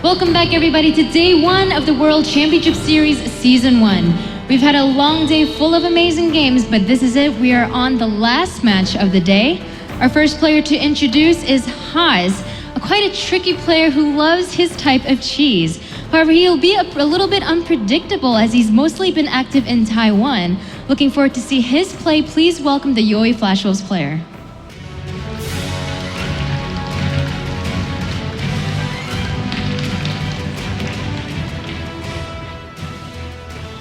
Welcome back, everybody, to day one of the World Championship Series Season 1. We've had a long day full of amazing games, but this is it. We are on the last match of the day. Our first player to introduce is Haas, quite a tricky player who loves his type of cheese. However, he'll be a little bit unpredictable as he's mostly been active in Taiwan. Looking forward to see his play. Please welcome the Yoi Flash Wolves player.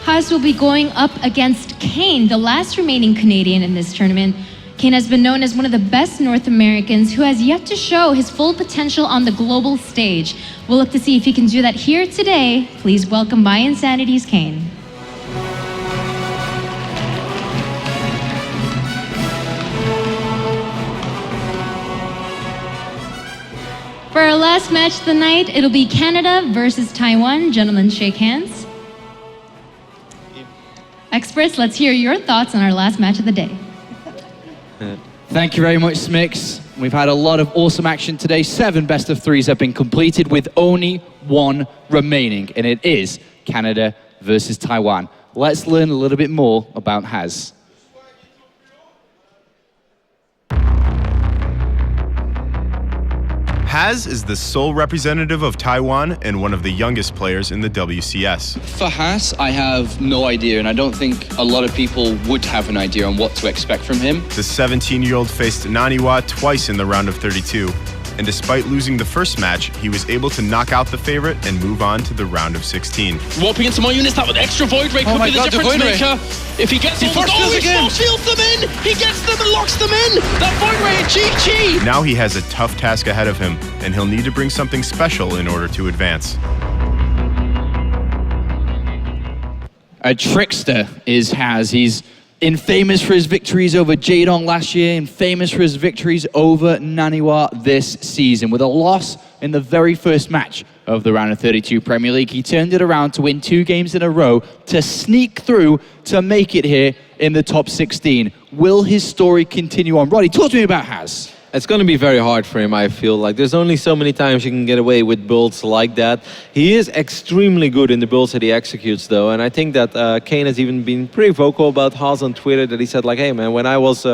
Haas will be going up against Kane, the last remaining Canadian in this tournament. Kane has been known as one of the best North Americans who has yet to show his full potential on the global stage. We'll look to see if he can do that here today. Please welcome My Insanity's Kane. For our last match of the night, it'll be Canada versus Taiwan. Gentlemen, shake hands. Experts, let's hear your thoughts on our last match of the day. Thank you very much, Smix. We've had a lot of awesome action today. 7 best of 3s have been completed with only 1 remaining, and it is Canada versus Taiwan. Let's learn a little bit more about Haas. Haas is the sole representative of Taiwan and one of the youngest players in the WCS. For Haas, I have no idea, and I don't think a lot of people would have an idea on what to expect from him. The 17-year-old faced Naniwa twice in the round of 32, and despite losing the first match, he was able to knock out the favorite and move on to the round of 16. Warping into more units, that with extra Void Ray could be the difference maker. If he gets all the goals, he force fields them in! He gets them and locks them in! That Void Ray, GG! Now he has a tough task ahead of him, and he'll need to bring something special in order to advance. A trickster is Haas. He's infamous for his victories over Jaedong last year and famous for his victories over Naniwa this season. With a loss in the very first match of the round of 32 Premier League, he turned it around to win 2 games in a row to sneak through to make it here in the top 16. Will his story continue on? Roddy, talk to me about Haas. It's going to be very hard for him, I feel like. There's only so many times you can get away with builds like that. He is extremely good in the builds that he executes, though. And I think that Kane has even been pretty vocal about Haas on Twitter, that he said, like, hey, man, when I was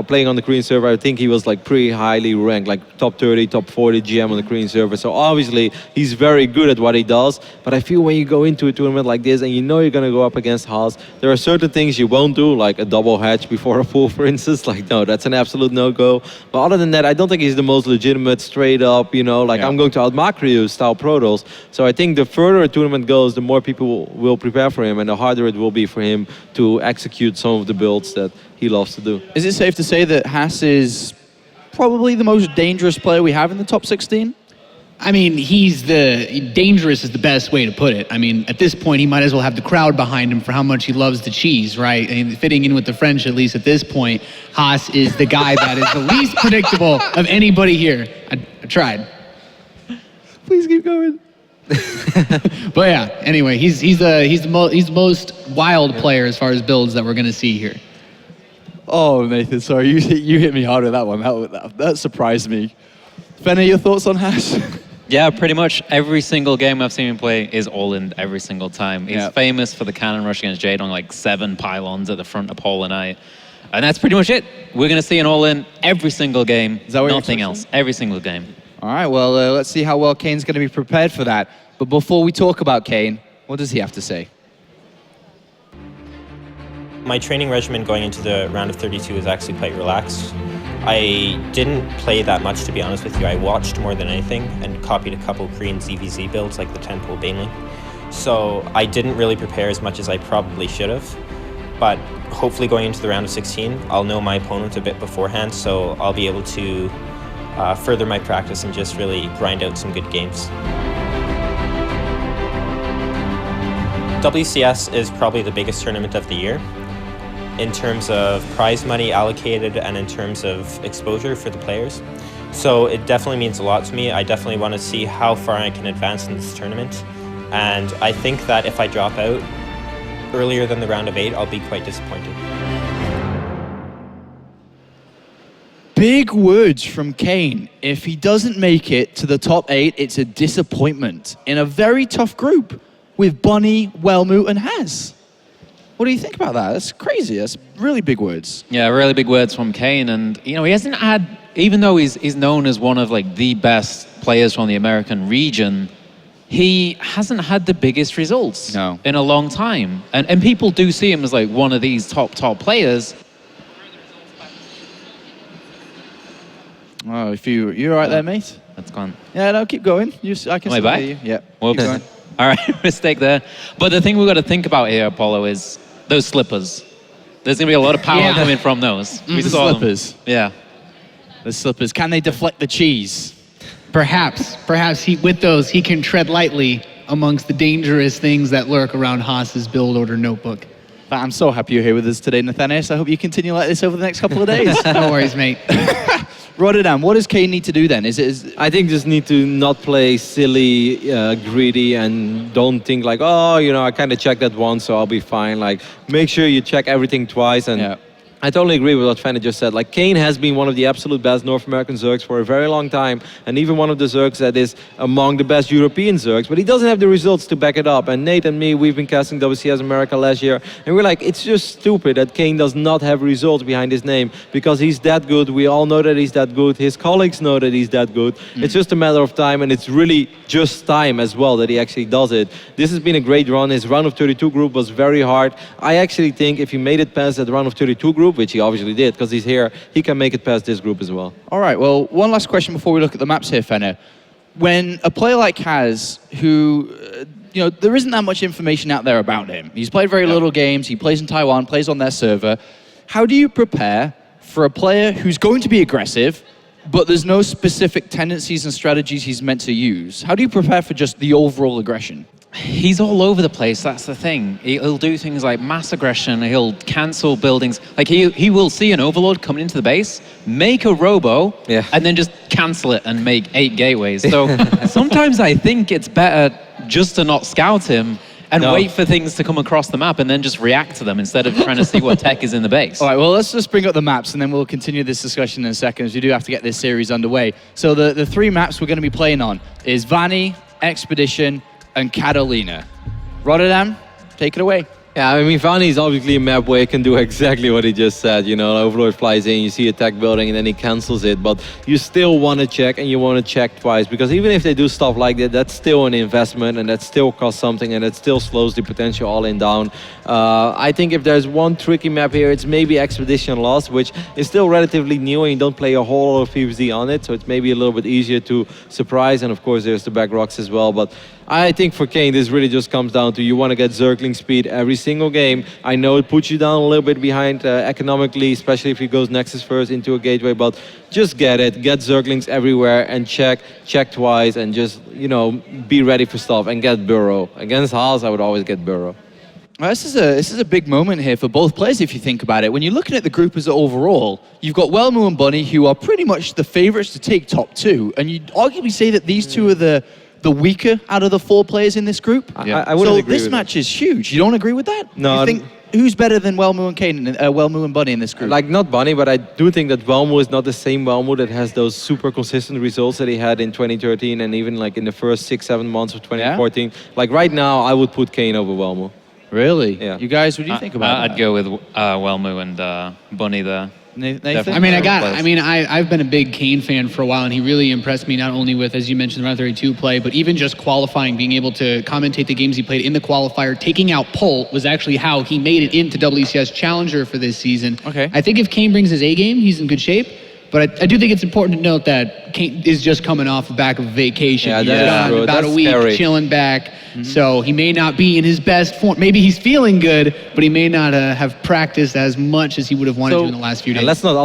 playing on the Korean server, I think he was like pretty highly ranked, like top 30, top 40 GM on the Korean server. So obviously, he's very good at what he does. But I feel when you go into a tournament like this and you know you're going to go up against Haas, there are certain things you won't do, like a double hatch before a pool, for instance. Like, no, that's an absolute no-go. But other than that, I don't think he's the most legitimate, straight up, you know, like I'm going to outmacro you style Protoss. So I think the further a tournament goes, the more people will prepare for him and the harder it will be for him to execute some of the builds that he loves to do. Is it safe to say that Haas is probably the most dangerous player we have in the top 16? I mean, dangerous is the best way to put it. I mean, at this point, he might as well have the crowd behind him for how much he loves the cheese, right? And fitting in with the French, at least at this point, Haas is the guy that is the least predictable of anybody here. I tried. Please keep going. But yeah, anyway, he's the most wild player as far as builds that we're going to see here. Oh, Nathan, sorry, you hit me hard with that one. That surprised me. Fenner, your thoughts on Haas? Yeah, pretty much every single game I've seen him play is all-in every single time. He's famous for the cannon rush against Jaedong, like 7 pylons at the front of Polar Knight. And that's pretty much it. We're going to see an all-in every single game, nothing else, every single game. All right, well, let's see how well Kane's going to be prepared for that. But before we talk about Kane, what does he have to say? My training regimen going into the round of 32 is actually quite relaxed. I didn't play that much, to be honest with you. I watched more than anything and copied a couple Korean ZvZ builds like the 10-pole Baneling. So I didn't really prepare as much as I probably should have. But hopefully going into the round of 16, I'll know my opponent a bit beforehand, so I'll be able to further my practice and just really grind out some good games. WCS is probably the biggest tournament of the year in terms of prize money allocated and in terms of exposure for the players. So it definitely means a lot to me. I definitely want to see how far I can advance in this tournament. And I think that if I drop out earlier than the round of 8, I'll be quite disappointed. Big words from Kane. If he doesn't make it to the top 8, it's a disappointment in a very tough group with Bunny, Welmu, and Haz. What do you think about that? That's crazy. That's really big words. Yeah, really big words from Kane. And, you know, he hasn't had, even though he's known as one of like the best players from the American region, he hasn't had the biggest results in a long time. And people do see him as like one of these top players. Oh, if you all right there, mate? That's gone. Yeah, no, keep going. I can still hear you. Yeah. Whoops. All right, mistake there. But the thing we've got to think about here, Apollo, is those slippers. There's going to be a lot of power coming from those. We The saw slippers. them. Yeah. The slippers. Can they deflect the cheese? Perhaps with those, he can tread lightly amongst the dangerous things that lurk around Haas's build order notebook. I'm so happy you're here with us today, Nathaniel. I hope you continue like this over the next couple of days. No worries, mate. Rotterdam, what does Kane need to do then? I think just need to not play silly, greedy, and don't think like, oh, you know, I kind of checked that once, so I'll be fine. Like, make sure you check everything twice. And I totally agree with what Fenner just said. Like, Kane has been one of the absolute best North American Zergs for a very long time, and even one of the Zergs that is among the best European Zergs, but he doesn't have the results to back it up. And Nate and me, we've been casting WCS America last year, and we're like, it's just stupid that Kane does not have results behind his name, because he's that good. We all know that he's that good. His colleagues know that he's that good. It's just a matter of time, and it's really just time as well that he actually does it. This has been a great run. His round of 32 group was very hard. I actually think if he made it past that round of 32 group, which he obviously did because he's here, he can make it past this group as well. All right, well, one last question before we look at the maps here, Fenner. When a player like Haz, who, you know, there isn't that much information out there about him. He's played very little games, he plays in Taiwan, plays on their server. How do you prepare for a player who's going to be aggressive, but there's no specific tendencies and strategies he's meant to use? How do you prepare for just the overall aggression? He's all over the place, that's the thing. He'll do things like mass aggression, he'll cancel buildings. Like he will see an overlord coming into the base, make a robo, and then just cancel it and make 8 gateways. So sometimes I think it's better just to not scout him and wait for things to come across the map and then just react to them instead of trying to see what tech is in the base. All right, well, let's just bring up the maps and then we'll continue this discussion in a second, as we do have to get this series underway. So the 3 maps we're going to be playing on is Vanny, Expedition, and Catalina. Rotterdam, take it away. Yeah, I mean, Vanny is obviously a map where he can do exactly what he just said. You know, Overlord flies in, you see a tech building, and then he cancels it. But you still want to check, and you want to check twice, because even if they do stuff like that, that's still an investment, and that still costs something, and it still slows the potential all-in down. I think if there's one tricky map here, it's maybe Expedition Lost, which is still relatively new, and you don't play a whole lot of PvZ on it, so it's maybe a little bit easier to surprise. And of course, there's the back rocks as well. But I think for Kane, this really just comes down to you want to get Zergling speed every single game. I know it puts you down a little bit behind economically, especially if he goes Nexus first into a gateway, but just get it, get Zerglings everywhere and check twice, and just, you know, be ready for stuff and get Burrow. Against Haas, I would always get Burrow. Well, this is a big moment here for both players if you think about it. When you're looking at the group as overall, you've got Welmu and Bunny, who are pretty much the favorites to take top 2, and you'd arguably say that these two are the weaker out of the 4 players in this group. I wouldn't agree this with match is huge. You don't agree with that? No. You think who's better than Welmu and Kane, Welmu and Bunny in this group? Like, not Bunny, but I do think that Welmu is not the same Welmu that has those super consistent results that he had in 2013 and even like in the first 6-7 months of 2014. Like right now, I would put Kane over Welmu. Really? Yeah. You guys, what do you think about that? I'd go with Welmu and Bunny there. Nathan? I've been a big Kane fan for a while, and he really impressed me not only with, as you mentioned, the round 32 play, but even just qualifying, being able to commentate the games he played in the qualifier. Taking out Polt was actually how he made it into WCS Challenger for this season. Okay. I think if Kane brings his A game, he's in good shape. But I do think it's important to note that Kane is just coming off the back of vacation. He's done about a week, chilling back. So he may not be in his best form. Maybe he's feeling good, but he may not have practiced as much as he would have wanted to in the last few days. And let's not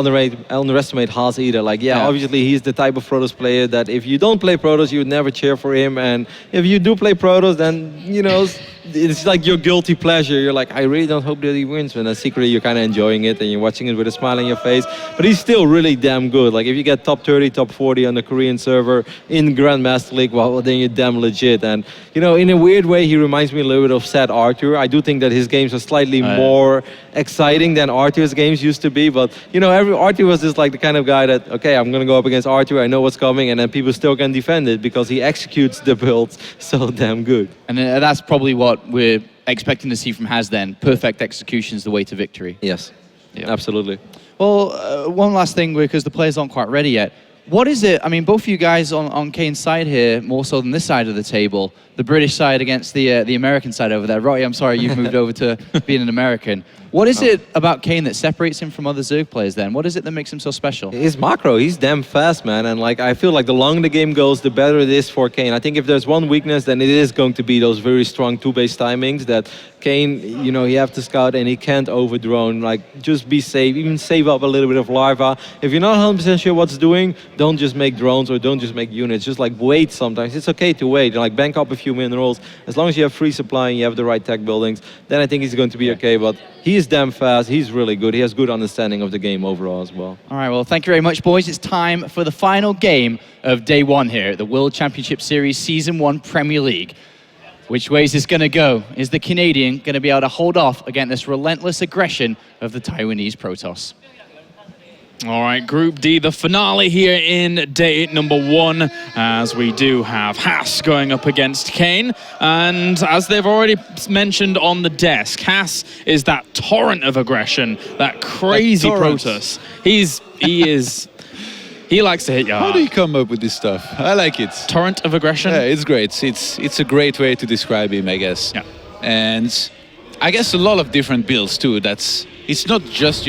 underestimate Haas either. Like, obviously he's the type of Protoss player that if you don't play Protoss, you would never cheer for him. And if you do play Protoss, then, you know, it's like your guilty pleasure. You're like, I really don't hope that he wins. But secretly, you're kind of enjoying it and you're watching it with a smile on your face. But he's still really damn good. Like, if you get top 30, top 40 on the Korean server in Grandmaster League, well, then you're damn legit. And, you know, in a weird way, he reminds me a little bit of Sad Arthur. I do think that his games are slightly more exciting than Arthur's games used to be. But Arthur was just like the kind of guy that, okay, I'm gonna go up against Arthur, I know what's coming, and then people still can defend it because he executes the builds so damn good. And that's probably what we're expecting to see from Haz then. Perfect execution's the way to victory. Yes, absolutely. Well, one last thing, because the players aren't quite ready yet. What is it? I mean, both of you guys on Kane's side here, more so than this side of the table, the British side against the American side over there. Rotti, I'm sorry, you've moved over to being an American. What is it about Kane that separates him from other Zerg players then? What is it that makes him so special? His macro, he's damn fast, man. And like, I feel like the longer the game goes, the better it is for Kane. I think if there's one weakness, then it is going to be those very strong 2-base timings that Kane, he have to scout and he can't overdrone. Like, just be safe, even save up a little bit of larva. If you're not 100% sure what's doing, don't just make drones or don't just make units. Just like wait sometimes. It's okay to wait. Like bank up a few minerals. As long as you have free supply and you have the right tech buildings, then I think he's going to be okay. But he is damn fast. He's really good. He has good understanding of the game overall as well. All right, well, thank you very much, boys. It's time for the final game of day one here at the World Championship Series Season 1 Premier League. Which way is this going to go? Is the Canadian going to be able to hold off against this relentless aggression of the Taiwanese Protoss? All right, Group D, the finale here in day number 1, as we do have Haas going up against Kane. And as they've already mentioned on the desk, Haas is that torrent of aggression, that crazy Protoss. He likes to hit you hard. How do you come up with this stuff? I like it. Torrent of aggression? Yeah, it's great. It's a great way to describe him, I guess. Yeah. And I guess a lot of different builds too. It's not just,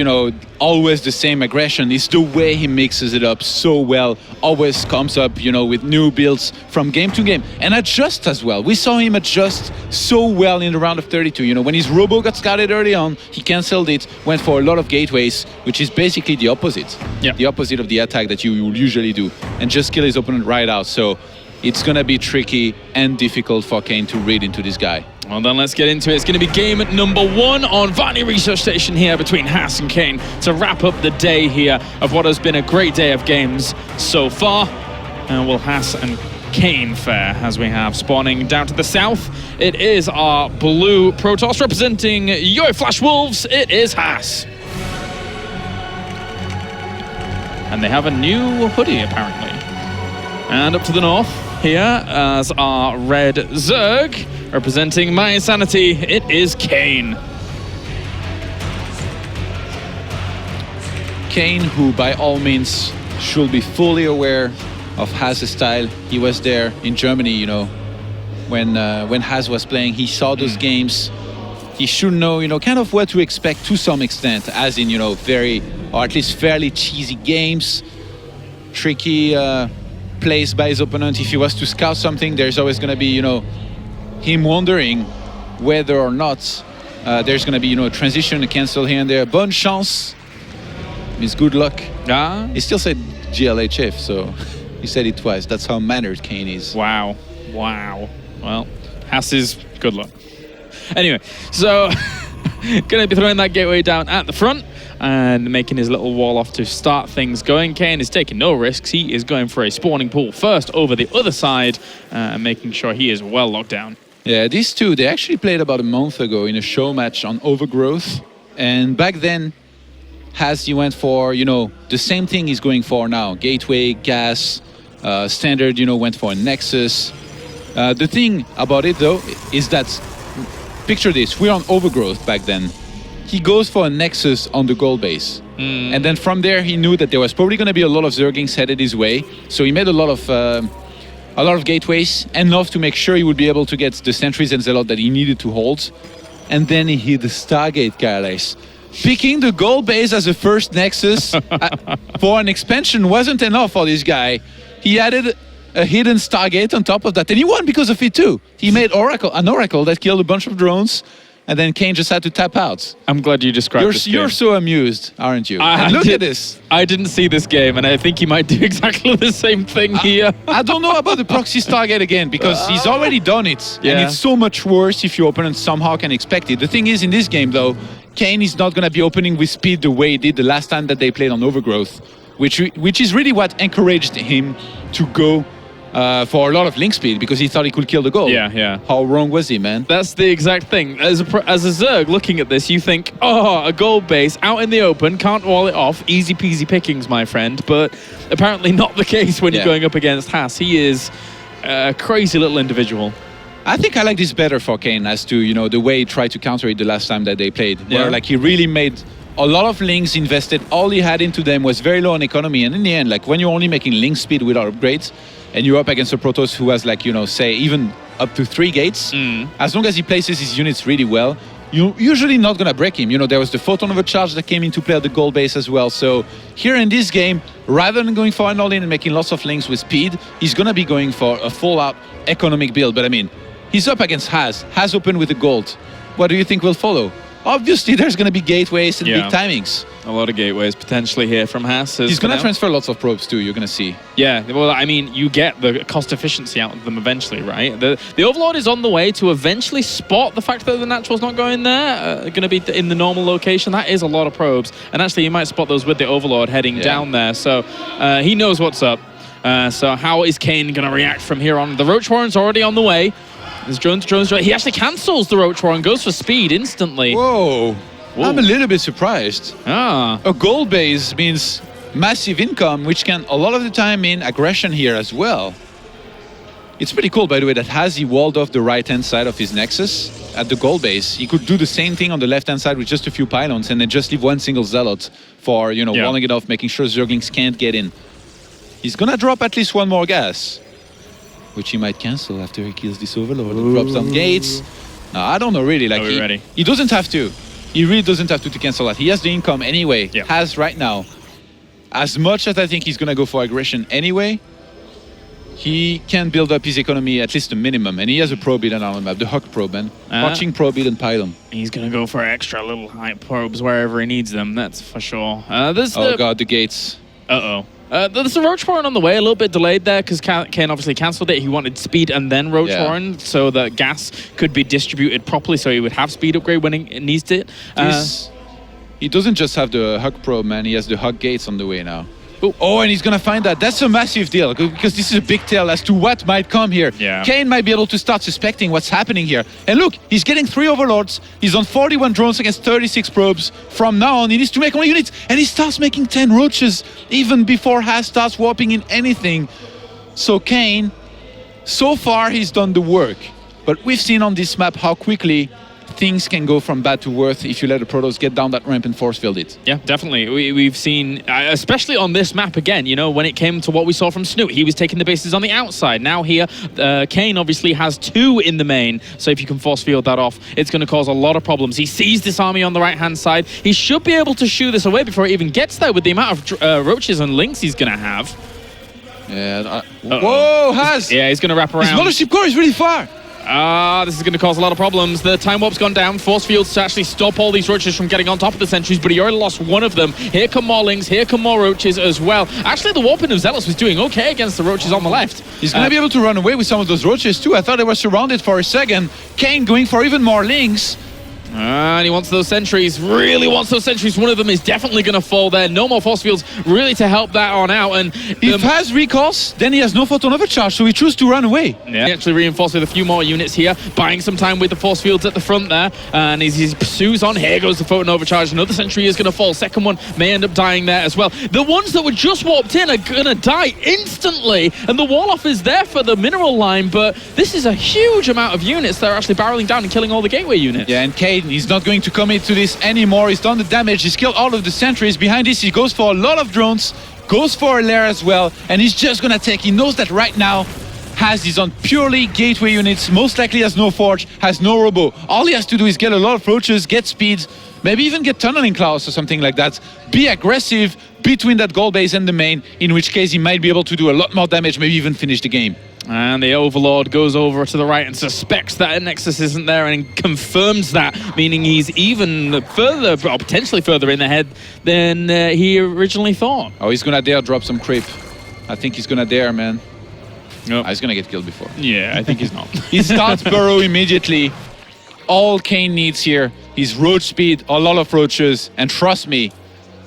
always the same aggression. It's the way he mixes it up so well. Always comes up, with new builds from game to game. And adjust as well. We saw him adjust so well in the round of 32. When his Robo got scouted early on, he cancelled it, went for a lot of gateways, which is basically the opposite. Yeah. The opposite of the attack that you will usually do. And just kill his opponent right out. So it's going to be tricky and difficult for Kane to read into this guy. Well, then let's get into it. It's going to be game number 1 on Varney Research Station here between Haas and Kane to wrap up the day here of what has been a great day of games so far. And will Haas and Kane fare as we have spawning down to the south? It is our blue Protoss representing Yo Flash Wolves. It is Haas. And they have a new hoodie, apparently. And up to the north here as our red Zerg. Representing My Insanity, it is Kane. Kane, who by all means should be fully aware of Haz's style. He was there in Germany, when Haz was playing. He saw those games. He should know, kind of what to expect to some extent, as in, very, or at least fairly cheesy games, tricky plays by his opponent. If he was to scout something, there's always going to be, him wondering whether or not there's going to be, a transition, a cancel here and there. Bonne chance means good luck. He still said GLHF, so he said it twice. That's how mannered Kane is. Wow. Well, Haas is good luck. Anyway, so going to be throwing that gateway down at the front and making his little wall off to start things going. Kane is taking no risks. He is going for a spawning pool first over the other side and making sure he is well locked down. Yeah, these two, they actually played about a month ago in a show match on Overgrowth. And back then, he went for, the same thing he's going for now. Gateway, gas, standard, went for a Nexus. The thing about it, though, is that, picture this, we're on Overgrowth back then. He goes for a Nexus on the gold base. And then from there, he knew that there was probably going to be a lot of Zerglings headed his way. So he made a lot of gateways, enough to make sure he would be able to get the sentries and zealot that he needed to hold. And then he hit the Stargate, guys. Picking the gold base as a first Nexus for an expansion wasn't enough for this guy. He added a hidden Stargate on top of that, and he won because of it too. He made an Oracle that killed a bunch of drones, and then Kane just had to tap out. I'm glad you described this game. You're so amused, aren't you? Look at this. I didn't see this game, and I think he might do exactly the same thing here. I don't know about the proxy Stargate again, because he's already done it. Yeah. And it's so much worse if your opponent somehow can expect it. The thing is, in this game, though, Kane is not going to be opening with speed the way he did the last time that they played on Overgrowth, which is really what encouraged him to go for a lot of link speed because he thought he could kill the gold. Yeah. How wrong was he, man? That's the exact thing. As a Zerg looking at this, you think, a gold base out in the open, can't wall it off, easy peasy pickings, my friend. But apparently not the case when you're going up against Haas. He is a crazy little individual. I think I like this better for Kane as to, the way he tried to counter it the last time that they played. Where like he really made a lot of links, invested all he had into them, was very low on economy. And in the end, like when you're only making link speed without upgrades, and you're up against a Protoss who has like, say even up to 3 gates, as long as he places his units really well, you're usually not going to break him. There was the photon overcharge that came into play at the gold base as well. So here in this game, rather than going for an all-in and making lots of links with speed, he's going to be going for a full-out economic build. But I mean, he's up against Has open with the gold. What do you think will follow? Obviously, there's going to be gateways and big timings. A lot of gateways potentially here from Haas. He's going to transfer lots of probes too, you're going to see. Yeah, well, I mean, you get the cost efficiency out of them eventually, right? The Overlord is on the way to eventually spot the fact that the Natural's not going there, going to be in the normal location. That is a lot of probes. And actually, you might spot those with the Overlord heading down there. So he knows what's up. So how is Kane going to react from here on? The Roach Warren's already on the way. There's drones. He actually cancels the Roach Warren, goes for speed instantly. Whoa. I'm a little bit surprised. A gold base means massive income, which can a lot of the time mean aggression here as well. It's pretty cool, by the way, that he walled off the right-hand side of his Nexus at the gold base. He could do the same thing on the left-hand side with just a few pylons and then just leave one single Zealot for, walling it off, making sure Zerglings can't get in. He's gonna drop at least one more gas, which he might cancel after he kills this Overlord and drops some gates. No, I don't know really. Like he doesn't have to. He really doesn't have to cancel that. He has the income anyway. Has right now. As much as I think he's gonna go for aggression anyway, he can build up his economy at least a minimum. And he has a probe build on the map, the Huck probe, man. Watching probe build and pylon. He's gonna go for extra little height probes wherever he needs them. That's for sure. God, the gates. There's a Roach Warren on the way, a little bit delayed there because Kane obviously cancelled it. He wanted speed and then Roach Warren so that gas could be distributed properly so he would have speed upgrade when it needs it. He doesn't just have the Huck probe, man. He has the Huck gates on the way now. Oh, and he's going to find that. That's a massive deal because this is a big tell as to what might come here. Kane might be able to start suspecting what's happening here. And look, he's getting 3 Overlords. He's on 41 drones against 36 probes. From now on, he needs to make more units. And he starts making 10 roaches even before Has starts warping in anything. So Kane, so far, he's done the work. But we've seen on this map how quickly things can go from bad to worse if you let the Protoss get down that ramp and force field it. Yeah, definitely. We've seen, especially on this map again, when it came to what we saw from Snoot, he was taking the bases on the outside. Now here, Kane obviously has 2 in the main, so if you can force field that off, it's going to cause a lot of problems. He sees this army on the right-hand side. He should be able to shoo this away before it even gets there with the amount of roaches and links he's going to have. Whoa, Has! Yeah, he's going to wrap around. His Mothership Core is really far! This is going to cause a lot of problems. The time warp's gone down. Force fields to actually stop all these roaches from getting on top of the sentries, but he already lost one of them. Here come more lings. Here come more roaches as well. Actually, the warping of Zealous was doing okay against the roaches on the left. He's going to be able to run away with some of those roaches too. I thought they were surrounded for a second. Kane going for even more lings. And he wants those sentries, really wants those sentries. One of them is definitely going to fall there. No more force fields really to help that on out. And if Has recalls, then he has no photon overcharge, so he chooses to run away. Yeah, he actually reinforced with a few more units here, buying some time with the force fields at the front there. And as he pursues on, here goes the photon overcharge. Another sentry is going to fall. Second one may end up dying there as well. The ones that were just warped in are going to die instantly. And the wall-off is there for the mineral line, but this is a huge amount of units that are actually barreling down and killing all the gateway units. Yeah, and Kane, he's not going to commit to this anymore. He's done the damage. He's killed all of the sentries. Behind this, he goes for a lot of drones, goes for a lair as well, and he's just going to take. He knows that right now Has is on purely gateway units, most likely has no forge, has no robo. All he has to do is get a lot of roaches, get speed, maybe even get tunneling claws or something like that. Be aggressive between that gold base and the main, in which case he might be able to do a lot more damage, maybe even finish the game. And the Overlord goes over to the right and suspects that Nexus isn't there and confirms that, meaning he's even further, or potentially further in the head than he originally thought. Oh, he's gonna dare drop some creep. I think he's gonna dare, man. Nope. He's gonna get killed before. Yeah, I think he's not. He starts burrow immediately. All Kane needs here is roach speed, a lot of roaches, and trust me,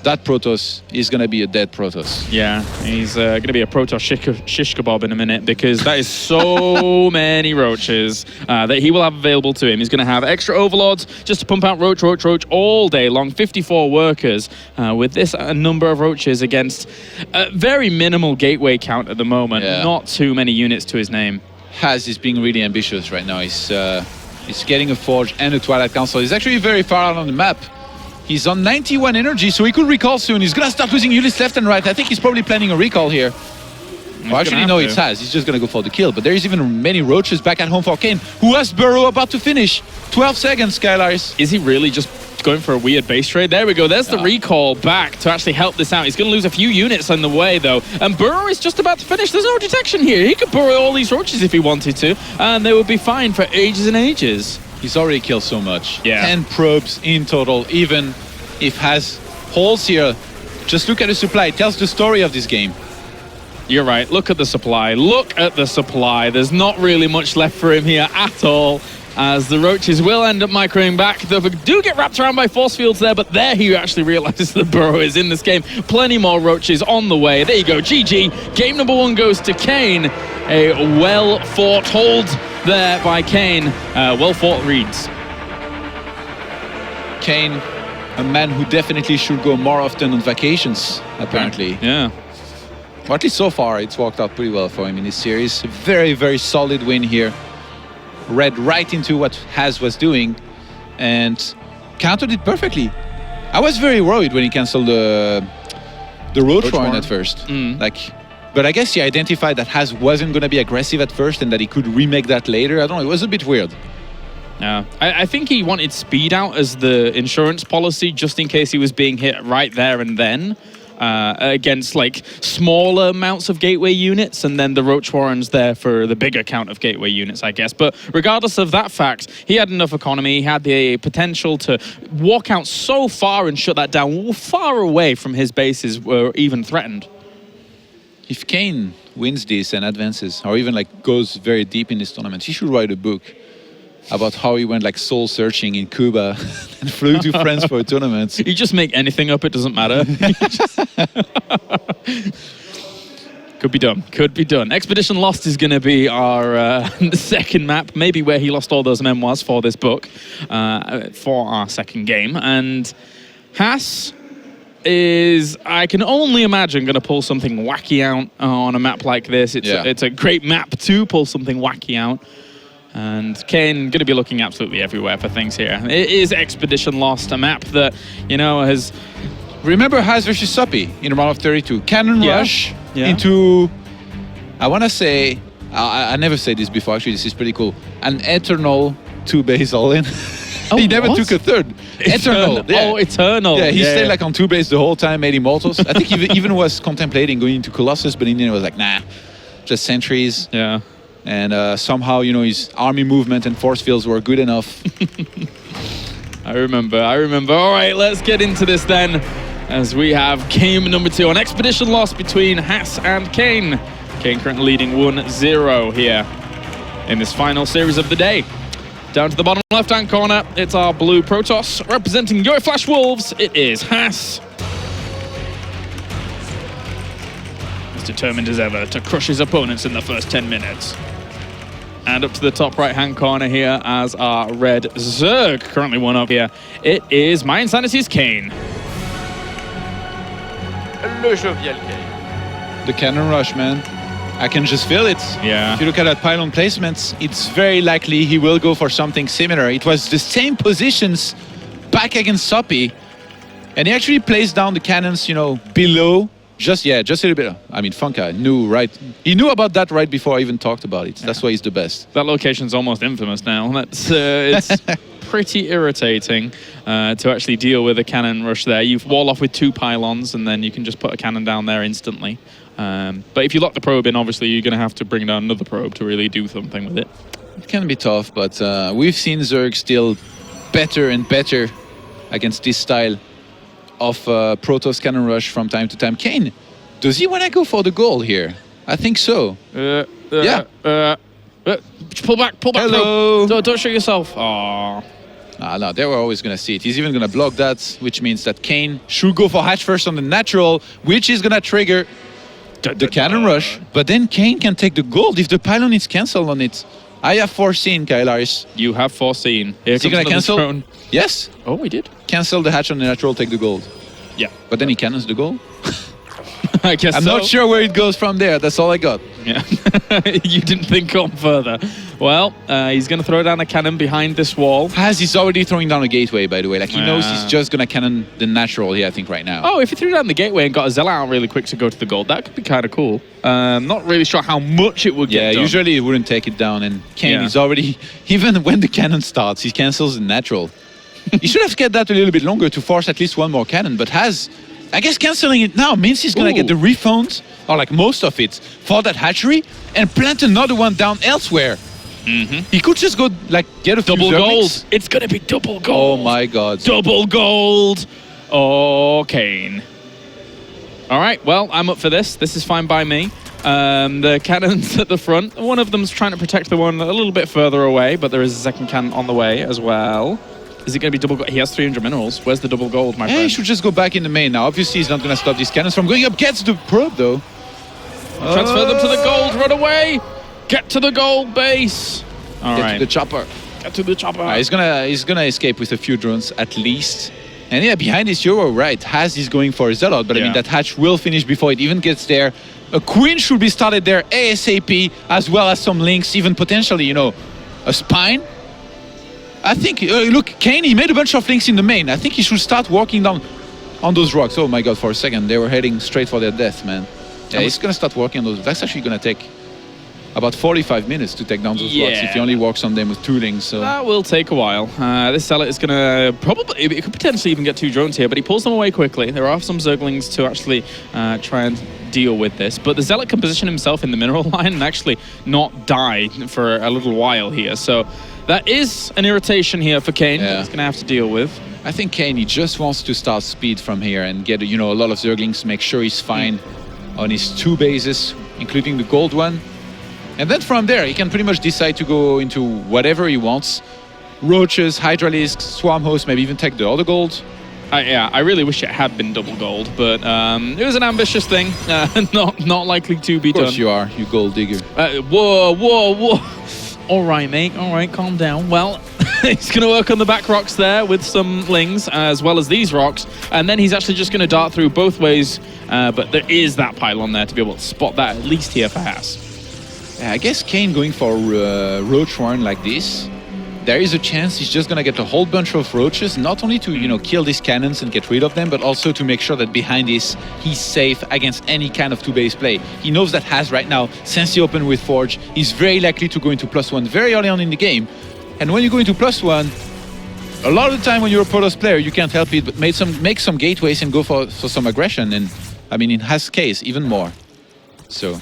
that Protoss is going to be a dead Protoss. Yeah, he's going to be a Protoss shish kebab in a minute, because that is so many roaches that he will have available to him. He's going to have extra overlords just to pump out roach all day long. 54 workers with this number of roaches against a very minimal gateway count at the moment. Yeah. Not too many units to his name. Has is being really ambitious right now. He's getting a Forge and a Twilight Council. He's actually very far out on the map. He's on 91 energy, so he could recall soon. He's gonna start losing units left and right. I think he's probably planning a recall here. Well, actually, no, it's Has. He's just gonna go for the kill. But there is even many roaches back at home for Kane, who has Burrow about to finish. 12 seconds, Skylars. Is he really just going for a weird base trade? There we go. There's the recall back to actually help this out. He's going to lose a few units on the way, though. And Burrow is just about to finish. There's no detection here. He could burrow all these roaches if he wanted to, and they would be fine for ages and ages. He's already killed so much. Yeah. 10 probes in total, even if Has holes here. Just look at the supply. It tells the story of this game. You're right. Look at the supply. Look at the supply. There's not really much left for him here at all, as the roaches will end up microing back. They do get wrapped around by force fields there, but there he actually realizes that Burrow is in this game. Plenty more roaches on the way. There you go. GG. Game number 1 goes to Kane. A well-fought hold there by Kane. Well-fought reads. Kane, a man who definitely should go more often on vacations, apparently. Yeah. Or at least so far, it's worked out pretty well for him in this series. Very, very solid win here. Read right into what Has was doing and countered it perfectly. I was very worried when he cancelled the Roach Warren at first. But I guess he identified that Has wasn't going to be aggressive at first and that he could remake that later. I don't know, it was a bit weird. Yeah, I think he wanted speed out as the insurance policy, just in case he was being hit right there and then. Against like smaller amounts of gateway units, and then the Roach Warren's there for the bigger count of gateway units, I guess. But regardless of that fact, he had enough economy, he had the potential to walk out so far and shut that down, far away from his bases were even threatened. If Kane wins this and advances, or even like goes very deep in this tournament, he should write a book about how he went like soul searching in Cuba and flew to France for a tournament. You just make anything up, it doesn't matter. Could be done, could be done. Expedition Lost is going to be our second map, maybe where he lost all those memoirs for this book, for our second game. And Has is, I can only imagine, going to pull something wacky out on a map like this. It's a great map to pull something wacky out. And Kane going to be looking absolutely everywhere for things here. It is Expedition Lost, a map that, you know, has... Remember Has versus Soppy in a round of 32. Cannon rush into, I want to say, I never said this before, actually, this is pretty cool, an eternal 2-base all-in. He never took a third. Eternal. Oh, Eternal. Yeah, he stayed like on 2-base the whole time, made Immortals. I think he even was contemplating going into Colossus, but in the end was like, nah, just Sentries. Yeah. And somehow, you know, his army movement and force fields were good enough. I remember. All right, let's get into this then, as we have game number 2 on Expedition Lost between Has and Kane. Kane currently leading 1-0 here in this final series of the day. Down to the bottom left-hand corner, it's our blue Protoss. Representing your Flash Wolves, it is Has. As determined as ever to crush his opponents in the first 10 minutes. And up to the top right-hand corner here as our red Zerg, currently one up here, it is My Insanity's Kane. Le jovial Kane. The cannon rush, man. I can just feel it. Yeah. If you look at that pylon placements, it's very likely he will go for something similar. It was the same positions back against Soppy, and he actually placed down the cannons, you know, below. Just a little bit. I mean, Funka knew, right? He knew about that right before I even talked about it. That's why he's the best. That location's almost infamous now. That's it's pretty irritating to actually deal with a cannon rush there. You wall off with 2 pylons, and then you can just put a cannon down there instantly. But if you lock the probe in, obviously you're going to have to bring down another probe to really do something with it. It can be tough, but we've seen Zerg still better and better against this style of Protoss cannon rush from time to time. Kane, does he want to go for the goal here? I think so. Pull back. Hello. Don't show yourself. Aww. No, they were always going to see it. He's even going to block that, which means that Kane should go for hatch first on the natural, which is going to trigger the cannon rush. But then Kane can take the gold if the pylon is cancelled on it. I have foreseen, Kailaris. You have foreseen. Here Is he going to cancel? Throne. Yes. Oh, he did. Cancel the hatch on the natural, take the gold. Yeah. But then he cannons the gold. I guess I'm not sure where it goes from there. That's all I got. Yeah. You didn't think on further. Well, he's going to throw down a cannon behind this wall. He's already throwing down a gateway, by the way. Like, he knows he's just going to cannon the natural here, I think, right now. Oh, if he threw down the gateway and got a Zealot out really quick to go to the gold, that could be kind of cool. Not really sure how much it would get done. Usually it wouldn't take it down. And Kane is already, even when the cannon starts, he cancels the natural. He should have kept that a little bit longer to force at least one more cannon, but I guess cancelling it now means he's going to get the refunds, or like most of it, for that hatchery and plant another one down elsewhere. He could just go, like, get a few double zerglings. gold. It's going to be double gold. Oh my god. Double gold. Oh, Kane. All right, well, I'm up for this. This is fine by me. The cannons at the front. One of them's trying to protect the one a little bit further away, but there is a second cannon on the way as well. Is it going to be double gold? He has 300 minerals. Where's the double gold, my friend? He should just go back in the main now. Obviously, he's not going to stop these cannons from going up. Gets the probe, though. Transfer them to the gold. Run away. Get to the gold base. All right. Get to the chopper. Get to the chopper. He's gonna escape with a few drones at least. And yeah, behind this, you're right. Haz is going for a Zealot, but I mean, that hatch will finish before it even gets there. A Queen should be started there ASAP, as well as some links, even potentially, you know, a Spine. I think, look, Kane, he made a bunch of links in the main. I think he should start walking down on those rocks. Oh my god, for a second, they were heading straight for their death, man. Yeah, he's gonna start working on those. That's actually gonna take about 45 minutes to take down those rocks if he only walks on them with 2 links. So that will take a while. This Zealot is going to probably, it could potentially even get 2 drones here, but he pulls them away quickly. There are some Zerglings to actually try and deal with this, but the Zealot can position himself in the mineral line and actually not die for a little while here. So that is an irritation here for Kane that he's going to have to deal with. I think Kane, he just wants to start speed from here and get, you know, a lot of Zerglings, make sure he's fine on his 2 bases, including the gold one. And then from there, he can pretty much decide to go into whatever he wants. Roaches, Hydralisks, Swarm Host, maybe even take the other gold. Yeah, I really wish it had been double gold, but it was an ambitious thing, not likely to be done. Of course you are, you gold digger. Whoa. All right, mate, all right, calm down. Well, he's going to work on the back rocks there with some lings, as well as these rocks, and then he's actually just going to dart through both ways, but there is that pylon there to be able to spot that, at least here for Haas. I guess Kane going for Roach Warren like this, there is a chance he's just going to get a whole bunch of roaches, not only to, you know, kill these cannons and get rid of them, but also to make sure that behind this, he's safe against any kind of 2-base play. He knows that Haz right now, since he opened with Forge, he's very likely to go into +1 very early on in the game. And when you go into +1, a lot of the time when you're a Protoss player, you can't help it but make some gateways and go for some aggression. And I mean, in Haz's case, even more. So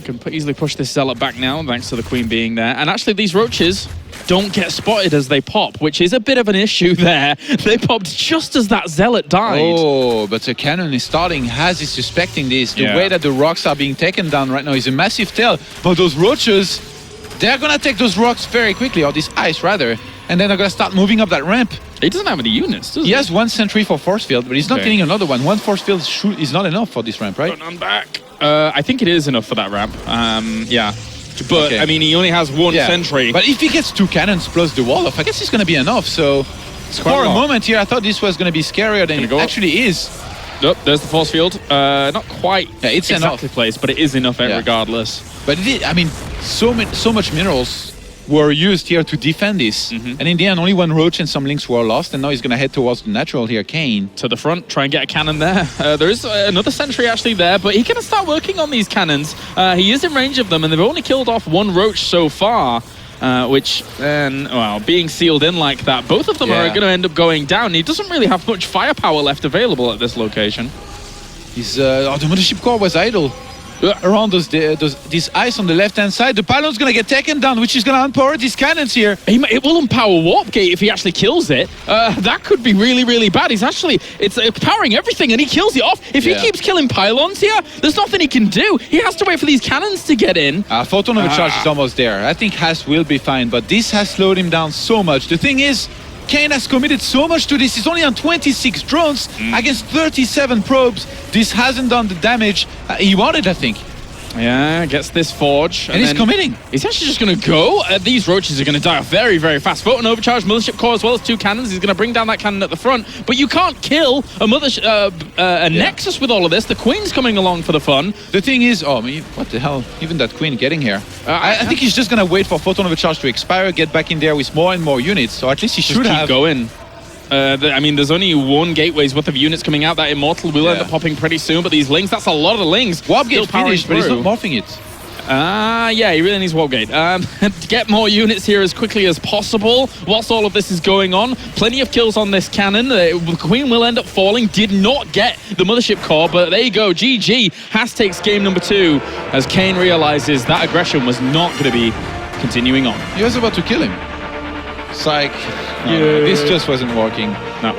can easily push this Zealot back now, thanks to the Queen being there. And actually, these roaches don't get spotted as they pop, which is a bit of an issue there. They popped just as that Zealot died. Oh, but the cannon is starting. Haz is suspecting this. The way that the rocks are being taken down right now is a massive tell. But those roaches, they're going to take those rocks very quickly, or this ice rather, and then they're going to start moving up that ramp. He doesn't have any units, does he? He has 1 sentry for force field, but he's not getting another one. 1 force field is not enough for this ramp, right? I'm back. I think it is enough for that ramp. Yeah. But, I mean, he only has 1 sentry. But if he gets 2 cannons plus the wall off, I guess it's going to be enough. So for a moment here, I thought this was going to be scarier than it actually is. Nope, there's the force field. Not quite it's exactly enough. placed, but it is enough regardless. But it is, I mean, so much minerals were used here to defend this. And in the end, only 1 roach and some links were lost, and now he's going to head towards the natural here, Kane. To the front, try and get a cannon there. There is another sentry actually there, but he can start working on these cannons. He is in range of them, and they've only killed off 1 roach so far, which then, well, being sealed in like that, both of them are going to end up going down. He doesn't really have much firepower left available at this location. His, the mothership core was idle. Around this ice on the left-hand side. The pylon's going to get taken down, which is going to unpower these cannons here. It will empower Warp Gate if he actually kills it. That could be really, really bad. It's powering everything, and he kills it off. If he keeps killing pylons here, there's nothing he can do. He has to wait for these cannons to get in. Photon Overcharge is almost there. I think Haz will be fine, but this has slowed him down so much. The thing is, Kane has committed so much to this. He's only on 26 drones against 37 probes. This hasn't done the damage he wanted, I think. Yeah, gets this forge. And he's committing. He's actually just going to go. These roaches are going to die off very, very fast. Photon overcharged mothership core as well as 2 cannons. He's going to bring down that cannon at the front. But you can't kill a Nexus with all of this. The Queen's coming along for the fun. The thing is, oh, I mean, what the hell? Even that Queen getting here. I think he's just going to wait for Photon overcharge to expire, get back in there with more and more units. So at least he should have. Keep going. I mean, there's only 1 gateway's worth of units coming out. That Immortal will end up popping pretty soon, but these Lings, that's a lot of Lings. Warp Gate finished, but he's not morphing it. Yeah, he really needs Warp Gate. Get more units here as quickly as possible whilst all of this is going on. Plenty of kills on this cannon. The Queen will end up falling. Did not get the Mothership Core, but there you go. GG. Haas takes game number 2 as Kane realizes that aggression was not going to be continuing on. He was about to kill him. It's like, this just wasn't working. No.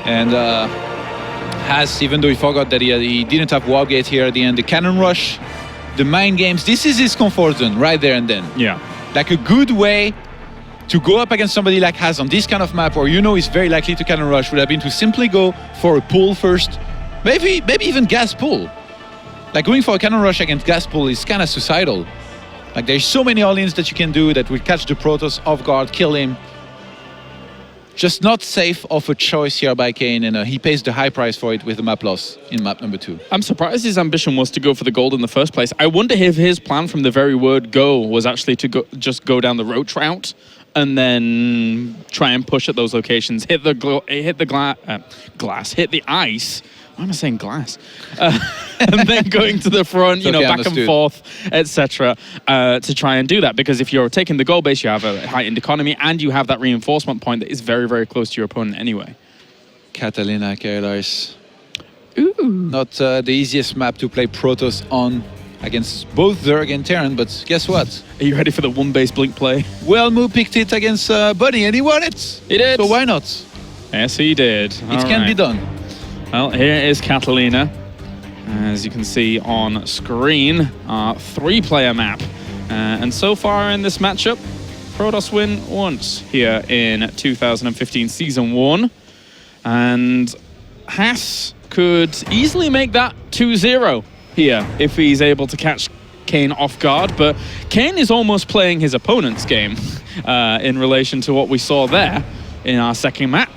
And Haas, even though he forgot that he didn't have Warp Gate here at the end, the Cannon Rush, the mind games, this is his comfort zone right there and then. Yeah. Like a good way to go up against somebody like Haas on this kind of map where you know he's very likely to Cannon Rush would have been to simply go for a pull first. Maybe even gas pull. Like going for a Cannon Rush against gas pull is kind of suicidal. Like there's so many all-ins that you can do that will catch the Protoss off guard, kill him. Just not safe of a choice here by Kane, and he pays the high price for it with the map loss in map number 2. I'm surprised his ambition was to go for the gold in the first place. I wonder if his plan from the very word go was actually to just go down the roach route and then try and push at those locations, hit the ice. Why am I saying glass? And then going to the front, you know, back and forth, etc., to try and do that. Because if you're taking the goal base, you have a heightened economy, and you have that reinforcement point that is very, very close to your opponent anyway. Catalina, Kairos. Not the easiest map to play Protoss on against both Zerg and Terran, but guess what? Are you ready for the 1-base blink play? Well, Moo picked it against Buddy, and he won it. He did. So why not? Yes, he did. It can be done. Well, here is Catalina. As you can see on screen, our 3-player map. And so far in this matchup, Protoss win once here in 2015 Season 1. And Haas could easily make that 2-0 here if he's able to catch Kane off guard. But Kane is almost playing his opponent's game in relation to what we saw there in our second map.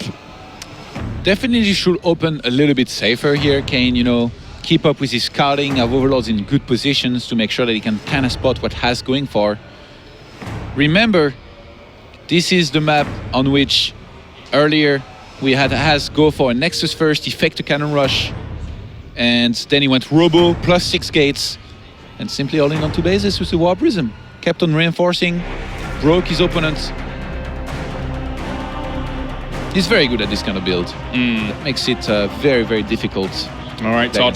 Definitely should open a little bit safer here, Kane, you know, keep up with his scouting, have overlords in good positions to make sure that he can kind of spot what Haas going for. Remember, this is the map on which earlier we had Haas go for a Nexus first, effect a Cannon Rush, and then he went Robo plus 6 gates, and simply all in on 2 bases with the Warp Prism. Kept on reinforcing, broke his opponent. He's very good at this kind of build. That makes it very, very difficult. All right, Todd.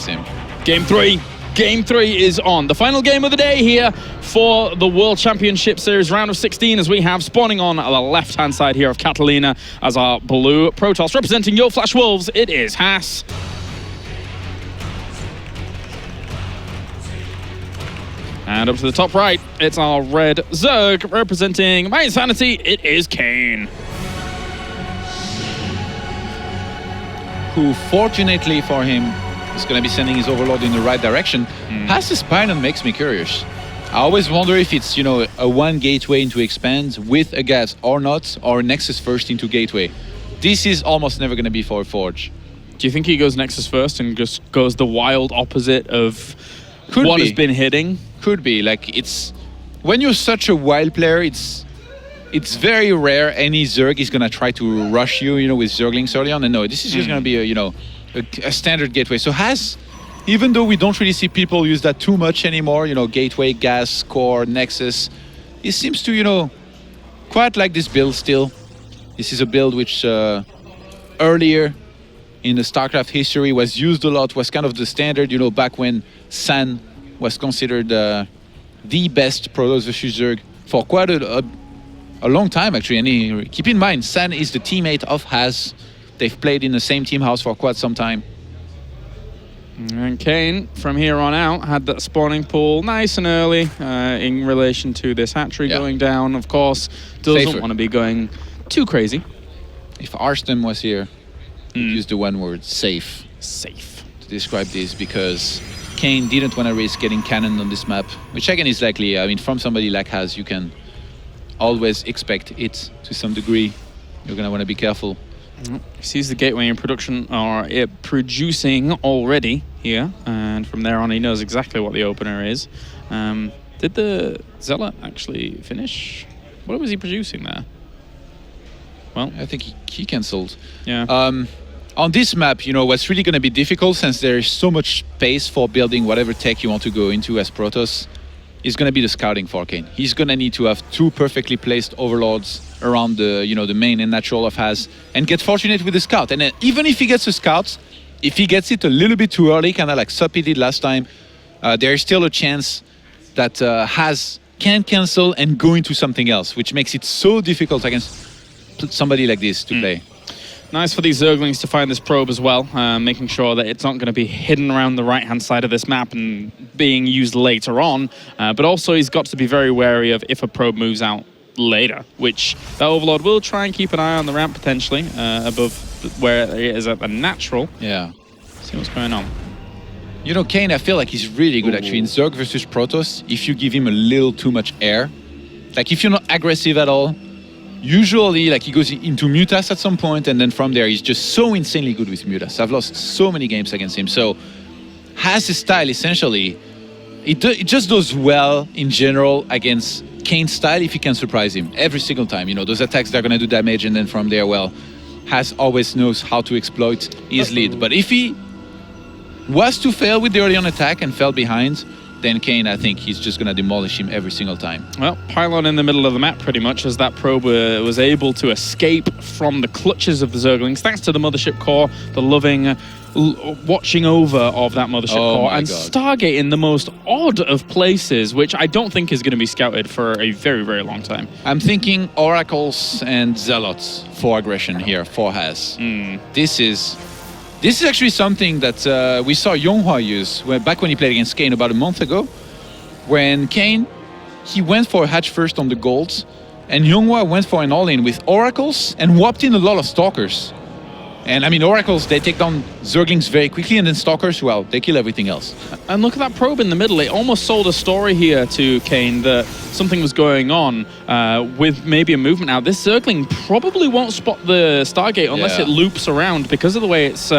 Game 3. Game 3 is on. The final game of the day here for the World Championship Series round of 16 as we have spawning on the left-hand side here of Catalina as our blue Protoss. Representing your Flash Wolves, it is Haas. And up to the top right, it's our red Zerg. Representing my Insanity, it is Kane. Who, fortunately for him, is going to be sending his Overlord in the right direction. Haas's Pylon makes me curious. I always wonder if it's, you know, a 1 gateway into expand with a gas or not, or Nexus first into gateway. This is almost never going to be for a Forge. Do you think he goes Nexus first and just goes the wild opposite of what has been hitting? Could be. Like, it's... When you're such a wild player, it's very rare any Zerg is going to try to rush you, you know, with Zerglings early on. And no, this is just going to be a, you know, a standard gateway. So Haas, even though we don't really see people use that too much anymore, you know, gateway, gas, core, Nexus, he seems to, you know, quite like this build still. This is a build which earlier in the StarCraft history was used a lot, was kind of the standard, you know, back when San was considered the best Protoss versus Zerg for quite a long time, actually. And keep in mind, San is the teammate of Haas. They've played in the same team house for quite some time. And Kane, from here on out, had that spawning pool nice and early in relation to this hatchery going down. Of course, doesn't want to be going too crazy. if Arston was here, he'd use the one word, safe, Safe. to describe this, because Kane didn't want to risk getting cannoned on this map, which again is likely. I mean, from somebody like Haz, you can always expect it to some degree. You're going to want to be careful. He sees the gateway in production, or producing already here, and from there on he knows exactly what the opener is. Did the Zealot actually finish? What was he producing there? Well, I think he cancelled. yeah. On this map, you know, what's really going to be difficult, since there's so much space for building whatever tech you want to go into as Protoss, is going to be the scouting for Kane. He's going to need to have 2 perfectly placed overlords around the, you know, the main and natural of Haz, and get fortunate with the scout. And then even if he gets a scout, if he gets it a little bit too early, kind of like Soppy did last time, there's still a chance that Haz can cancel and go into something else, which makes it so difficult against somebody like this to play. Nice for these Zerglings to find this probe as well, making sure that it's not going to be hidden around the right-hand side of this map and being used later on. But also he's got to be very wary of if a probe moves out later, which the Overlord will try and keep an eye on the ramp potentially above where it is at the natural. Yeah. See what's going on. You know, Kane, I feel like he's really good actually in Zerg versus Protoss. If you give him a little too much air, like if you're not aggressive at all, usually like he goes into Mutas at some point, and then from there he's just so insanely good with Mutas. I've lost so many games against him. So has his style essentially, it just does well in general against Kane's style if you can surprise him every single time. You know, those attacks that are going to do damage, and then from there, well, Has always knows how to exploit his lead. But if he was to fail with the early on attack and fell behind, then Kane, I think he's just going to demolish him every single time. Well, pylon in the middle of the map pretty much, as that probe was able to escape from the clutches of the Zerglings, thanks to the Mothership Core, the loving watching over of that Mothership Core, and Stargate in the most odd of places, which I don't think is going to be scouted for a very, very long time. I'm thinking Oracles and Zealots for aggression here, for Haz. This is actually something that we saw Yonghua use back when he played against Kane about a month ago. When Kane, he went for a hatch first on the golds, and Yonghua went for an all-in with Oracles and whopped in a lot of Stalkers. And I mean, Oracles, they take down Zerglings very quickly, and then Stalkers, well, they kill everything else. And look at that probe in the middle. It almost sold a story here to Kane that something was going on with maybe a movement out. This Zergling probably won't spot the Stargate unless it loops around because of the way it's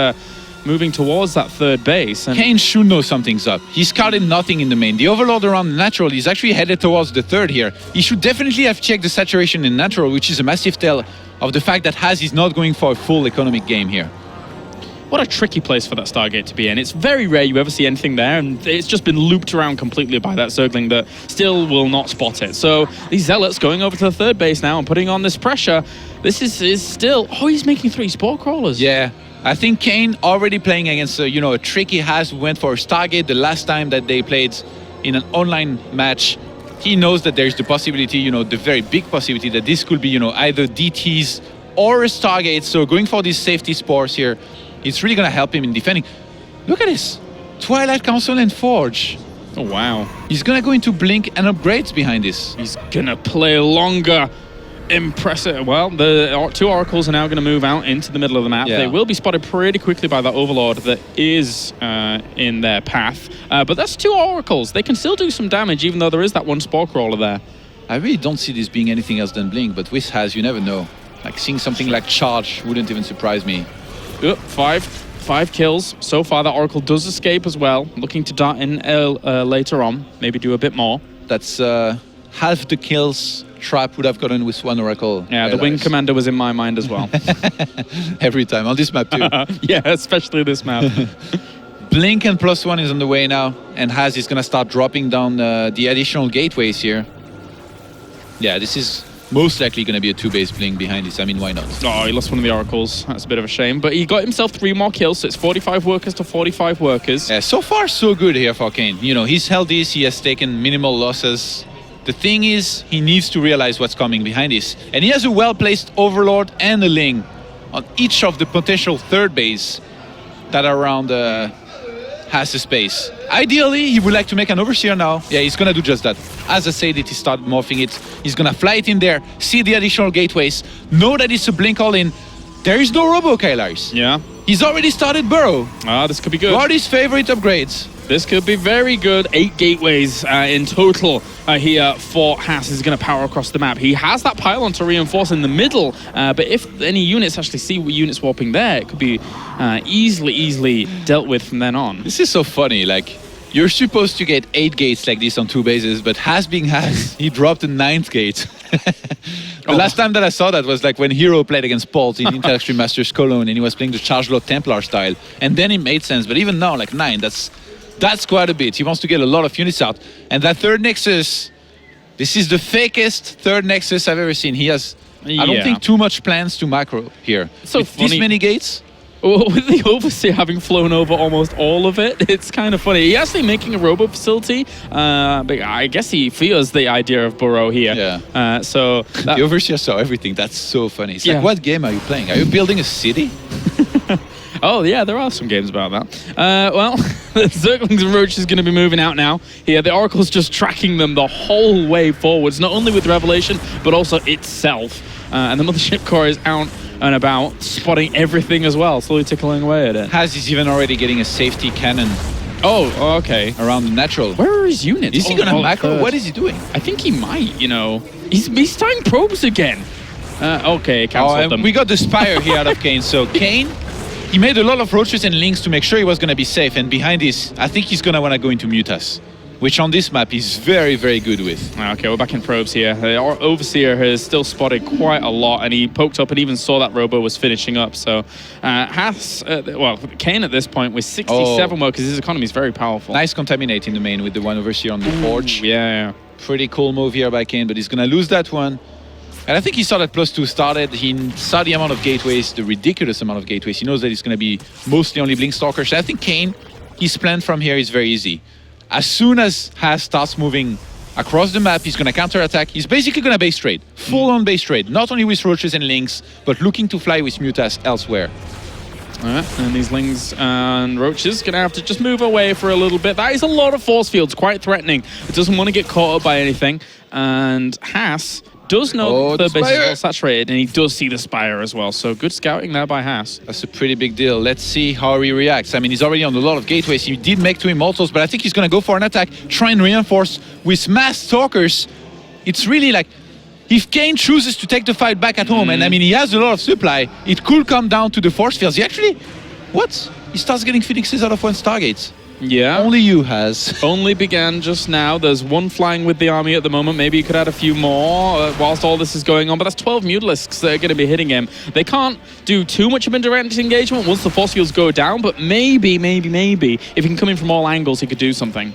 moving towards that third base. And Kane should know something's up. He scouted nothing in the main. The Overlord around the natural is actually headed towards the third here. He should definitely have checked the saturation in natural, which is a massive tell of the fact that Haz is not going for a full economic game here. What a tricky place for that Stargate to be in. It's very rare you ever see anything there, and it's just been looped around completely by that Zergling that still will not spot it. So these Zealots going over to the third base now and putting on this pressure. This is still... Oh, he's making 3 Spore Crawlers. Yeah. I think Kane already playing against a tricky Haz who went for a Stargate the last time that they played in an online match. He knows that there's the possibility, the very big possibility that this could be, either DTs or a Stargate. So going for these safety spores here, it's really going to help him in defending. Look at this. Twilight Council and Forge. Oh, wow. He's going to go into Blink and upgrades behind this. He's going to play longer. Impressive. Well, the 2 Oracles are now going to move out into the middle of the map. Yeah. They will be spotted pretty quickly by that Overlord that is in their path. But that's 2 Oracles. They can still do some damage, even though there is that 1 Spore Crawler there. I really don't see this being anything else than Blink, but with Haz, you never know. Like seeing something like Charge wouldn't even surprise me. 5 kills. So far, that Oracle does escape as well. Looking to dart in later on. Maybe do a bit more. That's half the kills Trap would have gotten with 1 Oracle. Yeah, the Wing Commander was in my mind as well. Every time, on this map too. Yeah, especially this map. Blink and +1 is on the way now, and Haz is going to start dropping down the additional gateways here. Yeah, this is most likely going to be a 2-base Blink behind this. I mean, why not? Oh, he lost one of the Oracles. That's a bit of a shame. But he got himself 3 more kills, so it's 45 workers to 45 workers. Yeah, so far, so good here for Kane. He's held this, he has taken minimal losses. The thing is, he needs to realize what's coming behind this. And he has a well-placed Overlord and a Ling on each of the potential third base that are around Haz's space. Ideally, he would like to make an Overseer now. Yeah, he's going to do just that. As I said, he started morphing it. He's going to fly it in there, see the additional gateways, know that it's a Blink all-in, there is no Robo Kylars. Yeah. He's already started Burrow. This could be good. What are his favorite upgrades? This could be very good. 8 gateways in total here for Haas. Is going to power across the map. He has that pylon to reinforce in the middle, but if any units actually see units warping there, it could be easily dealt with from then on. This is so funny. Like, you're supposed to get 8 gates like this on 2 bases, but Haas being Haas, he dropped a 9th gate. The last time that I saw that was like when Hero played against Pult in Intel Extreme Masters Cologne, and he was playing the Charge Load Templar style, and then it made sense. But even now, like 9, that's quite a bit. He wants to get a lot of units out. And that third Nexus, this is the fakest third Nexus I've ever seen. He has, I don't think, too much plans to macro here. So with this many gates? Well, with the Overseer having flown over almost all of it, it's kind of funny. He's actually making a robo facility, but I guess he fears the idea of Burrow here. Yeah. So the Overseer saw everything. That's so funny. It's like, what game are you playing? Are you building a city? Oh, yeah, there are some games about that. Well, the Zerglings and Roach is going to be moving out now. Here, the Oracle's just tracking them the whole way forwards, not only with Revelation, but also itself. And the Mothership Core is out and about, spotting everything as well, slowly tickling away at it. Haas is even already getting a safety cannon. Oh, okay. Around the natural. Where are his units? Is he going to macro? What is he doing? I think he might, you know. He's tying probes again. Okay, cancelled them. We got the Spire here out of Kane. So Kane, he made a lot of roaches and links to make sure he was going to be safe. And behind this, I think he's going to want to go into Mutas, which on this map he's very, very good with. Okay, we're back in probes here. Our Overseer has still spotted quite a lot, and he poked up and even saw that Robo was finishing up. So Haas, well, Kane at this point with 67 more because his economy is very powerful. Nice contaminate in the main with the one Overseer on the forge. Yeah. Pretty cool move here by Kane, but he's going to lose that one. And I think he saw that +2 started. He saw the amount of gateways, the ridiculous amount of gateways. He knows that it's going to be mostly only Blink Stalkers. So I think Kane, his plan from here is very easy. As soon as Haas starts moving across the map, he's going to counterattack. He's basically going to base trade. Full-on base trade. Not only with Roaches and Links, but looking to fly with Mutas elsewhere. Alright, and these Lings and Roaches going to have to just move away for a little bit. That is a lot of force fields, quite threatening. It doesn't want to get caught up by anything. And Haas does know the base is well saturated, and he does see the Spire as well. So good scouting there by Haas. That's a pretty big deal. Let's see how he reacts. I mean, he's already on a lot of gateways. He did make 2 Immortals, but I think he's going to go for an attack, try and reinforce with mass Stalkers. It's really like, if Kane chooses to take the fight back at home, and I mean, he has a lot of supply, it could come down to the force fields. He actually, he starts getting Phoenixes out of 1 Stargates. Yeah. Only you has. Only began just now. There's 1 flying with the army at the moment. Maybe you could add a few more whilst all this is going on. But that's 12 Mutalisks that are going to be hitting him. They can't do too much of a direct engagement once the force fields go down. But maybe, if he can come in from all angles, he could do something.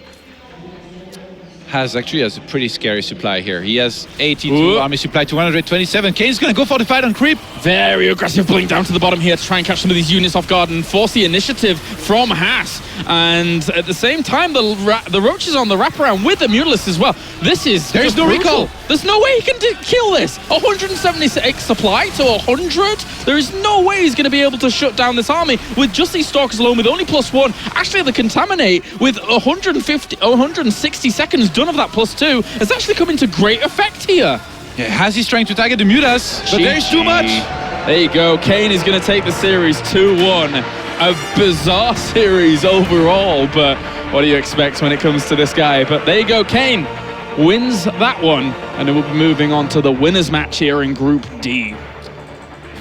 Haas actually has a pretty scary supply here. He has 82 army supply to 127. Kane's going to go for the fight on creep. Very aggressive blink down to the bottom here to try and catch some of these units off guard and force the initiative from Haas. And at the same time, the Roach is on the wraparound with the Mutalist as well. There's no recall. There's no way he can kill this. 176 supply to 100. There is no way he's going to be able to shut down this army with just these Stalkers alone with only +1. Actually, the Contaminate with 160 seconds done of that +2 has actually come into great effect here. Yeah, Haas is trying to target the Mutas, but there's too much. There you go. Kane is going to take the series 2-1. A bizarre series overall, but what do you expect when it comes to this guy? But there you go. Kane wins that one, and it will be moving on to the winners match here in Group D.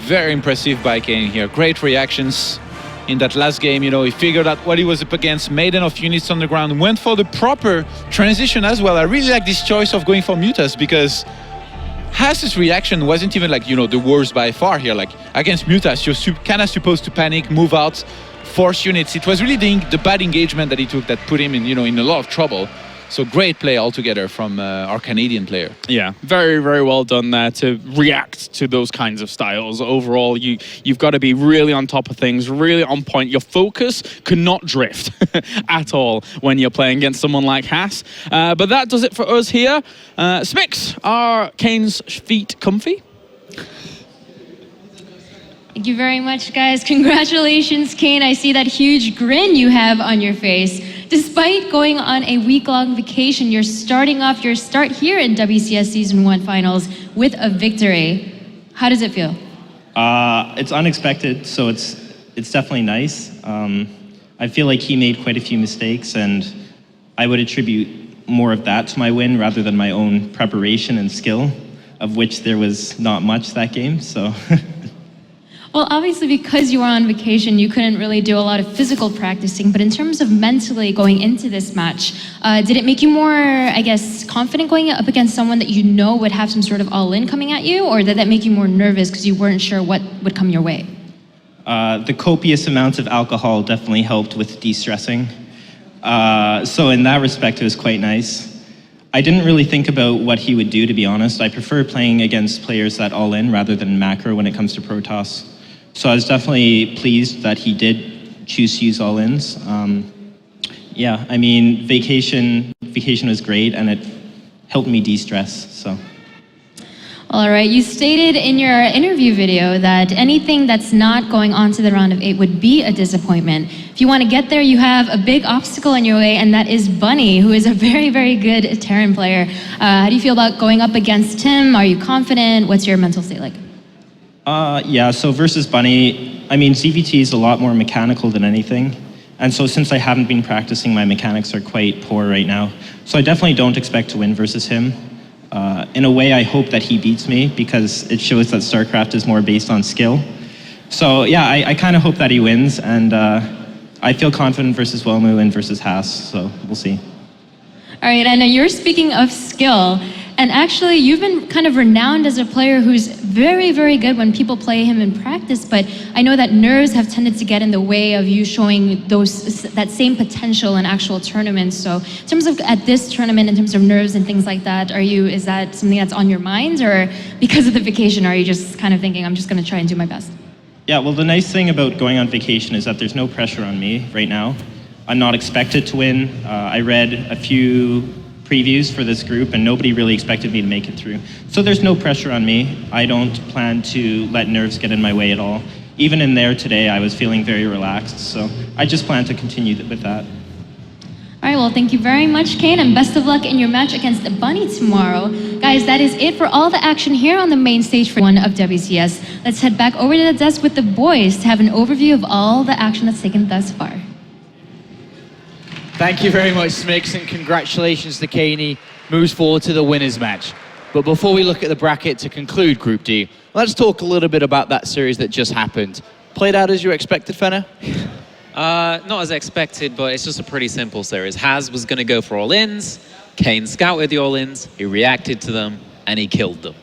Very impressive by Kane here. Great reactions. In that last game, you know, he figured out what he was up against, made enough units on the ground, went for the proper transition as well. I really like this choice of going for Mutas because Haas's reaction wasn't even like, you know, the worst by far here. Like, against Mutas, you're kind of supposed to panic, move out, force units. It was really the bad engagement that he took that put him in, you know, in a lot of trouble. So great play altogether from our Canadian player. Yeah, very, very well done there to react to those kinds of styles. Overall, you've got to be really on top of things, really on point. Your focus cannot drift at all when you're playing against someone like Haas. But that does it for us here. Smix, are Kane's feet comfy? Thank you very much, guys. Congratulations, Kane. I see that huge grin you have on your face. Despite going on a week-long vacation, you're starting off your start here in WCS Season 1 Finals with a victory. How does it feel? It's unexpected, so it's definitely nice. I feel like he made quite a few mistakes, and I would attribute more of that to my win rather than my own preparation and skill, of which there was not much that game, so. Well, obviously, because you were on vacation, you couldn't really do a lot of physical practicing, but in terms of mentally going into this match, did it make you more, I guess, confident going up against someone that you know would have some sort of all-in coming at you, or did that make you more nervous because you weren't sure what would come your way? The copious amounts of alcohol definitely helped with de-stressing. So in that respect, it was quite nice. I didn't really think about what he would do, to be honest. I prefer playing against players that all-in rather than macro when it comes to Protoss. So I was definitely pleased that he did choose to use all-ins. Yeah, I mean, vacation was great, and it helped me de-stress, so. All right, you stated in your interview video that anything that's not going on to the round of 8 would be a disappointment. If you want to get there, you have a big obstacle in your way, and that is Bunny, who is a very, very good Terran player. How do you feel about going up against him? Are you confident? What's your mental state like? Yeah, so versus Bunny, I mean, ZvT is a lot more mechanical than anything. And so since I haven't been practicing, my mechanics are quite poor right now. So I definitely don't expect to win versus him. In a way, I hope that he beats me because it shows that StarCraft is more based on skill. So yeah, I kind of hope that he wins, and I feel confident versus Wellmu and versus Haas, so we'll see. All right, and you're speaking of skill, and actually you've been kind of renowned as a player who's very, very good when people play him in practice, but I know that nerves have tended to get in the way of you showing that same potential in actual tournaments. So in terms of at this tournament, in terms of nerves and things like that, is that something that's on your mind, or because of the vacation, are you just kind of thinking, I'm just gonna try and do my best? Yeah, well, the nice thing about going on vacation is that there's no pressure on me right now. I'm not expected to win. I read a few previews for this group, and nobody really expected me to make it through. So there's no pressure on me. I don't plan to let nerves get in my way at all. Even in there today, I was feeling very relaxed, so I just plan to continue with that. All right, well, thank you very much, Kane, and best of luck in your match against Bunny tomorrow. Guys, that is it for all the action here on the main stage for one of WCS. Let's head back over to the desk with the boys to have an overview of all the action that's taken thus far. Thank you very much, Smix, and congratulations to Kane. Moves forward to the winners match. But before we look at the bracket to conclude Group D, let's talk a little bit about that series that just happened. Played out as you expected, Fenner? Not as expected, but it's just a pretty simple series. Haz was going to go for all-ins, Kane scouted the all-ins, he reacted to them, and he killed them.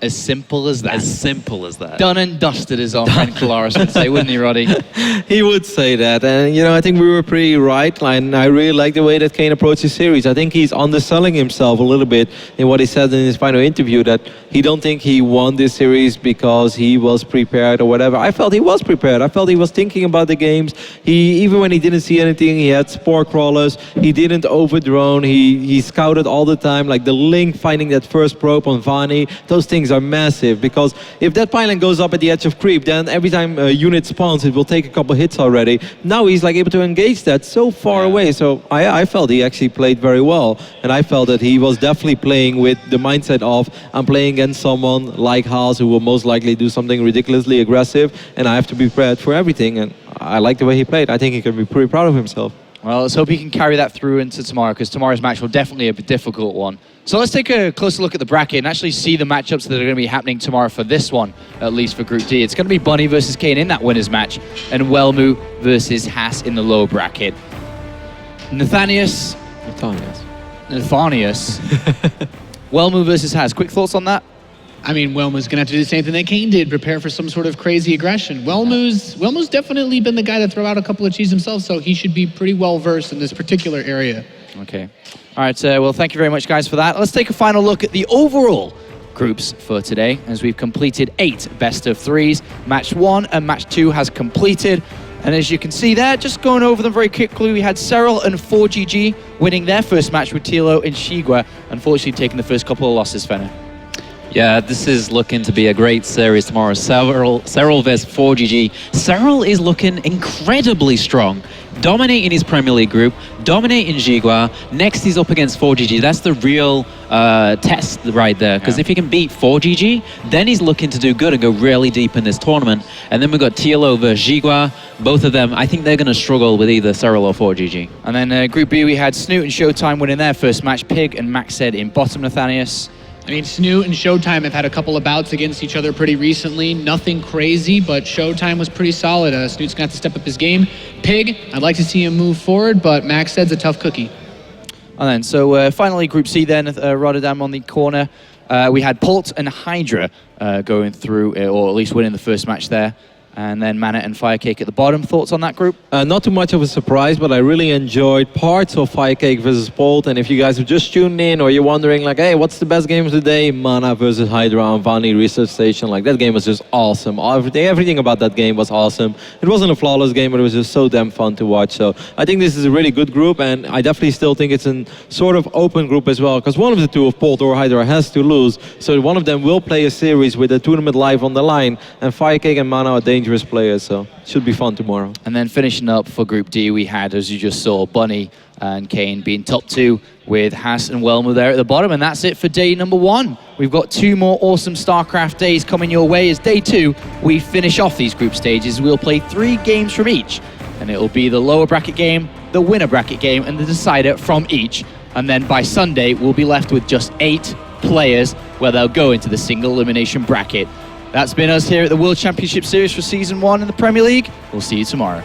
As simple as that. As simple as that. Done and dusted, as our friend Kalaris would say, wouldn't he, Roddy? He would say that, and I think we were pretty right, and I really like the way that Kane approached his series. I think he's underselling himself a little bit in what he said in his final interview, that he don't think he won this series because he was prepared or whatever. I felt he was prepared. I felt he was thinking about the games. Even when he didn't see anything, he had spore crawlers. He didn't overdrone. He scouted all the time, like the Link finding that first probe on Vani. Those things are massive, because if that pylon goes up at the edge of creep, then every time a unit spawns, it will take a couple hits already. Now he's like able to engage that so far away. So I felt he actually played very well, and I felt that he was definitely playing with the mindset of, I'm playing against someone like Haas who will most likely do something ridiculously aggressive, and I have to be prepared for everything. And I like the way he played. I think he can be pretty proud of himself. Well, let's hope he can carry that through into tomorrow, because tomorrow's match will definitely be a difficult one. So let's take a closer look at the bracket and actually see the matchups that are going to be happening tomorrow for this one, at least for Group D. It's going to be Bunny versus Kane in that winners match, and Wellmu versus Haas in the lower bracket. Nathanius. Wellmu versus Haas. Quick thoughts on that? I mean, Wellmu's going to have to do the same thing that Kane did, prepare for some sort of crazy aggression. Wellmu's definitely been the guy to throw out a couple of cheese himself, so he should be pretty well versed in this particular area. Okay. All right, well, thank you very much, guys, for that. Let's take a final look at the overall groups for today, as we've completed 8 best of 3s. Match 1 and match 2 has completed. And as you can see there, just going over them very quickly, we had Serral and 4GG winning their first match with Tilo and Shigua, unfortunately taking the first couple of losses, Fenner. Yeah, this is looking to be a great series tomorrow. Serral versus 4GG. Serral is looking incredibly strong. dominating his Premier League group, dominating Jigua. Next, he's up against 4GG. That's the real test right there. Because if he can beat 4GG, then he's looking to do good and go really deep in this tournament. And then we've got Teal over Jigua. Both of them, I think they're going to struggle with either Cyril or 4GG. And then Group B, we had Snoot and Showtime winning their first match. Pig and Max said in bottom, Nathanius. I mean, Snoot and Showtime have had a couple of bouts against each other pretty recently. Nothing crazy, but Showtime was pretty solid. Snoot's going to have to step up his game. Pig, I'd like to see him move forward, but Max said's a tough cookie. And then, so finally, Group C then, Rotterdam on the corner. We had Pult and Hydra going through, or at least winning the first match there. And then Mana and Firecake at the bottom. Thoughts on that group? Not too much of a surprise, but I really enjoyed parts of Firecake versus Bolt. And if you guys have just tuned in or you're wondering, like, hey, what's the best game of the day? Mana versus Hydra on Vani Research Station. Like, that game was just awesome. Everything about that game was awesome. It wasn't a flawless game, but it was just so damn fun to watch. So I think this is a really good group, and I definitely still think it's a sort of open group as well, because one of the two, of Bolt or Hydra, has to lose. So one of them will play a series with a tournament live on the line, and Firecake and Mana are dangerous players, so it should be fun tomorrow. And then finishing up for Group D, we had, as you just saw, Bunny and Kane being top two, with Haas and Welmer there at the bottom. And that's it for day number 1. We've got 2 more awesome StarCraft days coming your way. As day 2, we finish off these group stages. We'll play 3 games from each, and it'll be the lower bracket game, the winner bracket game, and the decider from each. And then by Sunday, we'll be left with just 8 players where they'll go into the single elimination bracket. That's been us here at the World Championship Series for Season 1 in the Premier League. We'll see you tomorrow.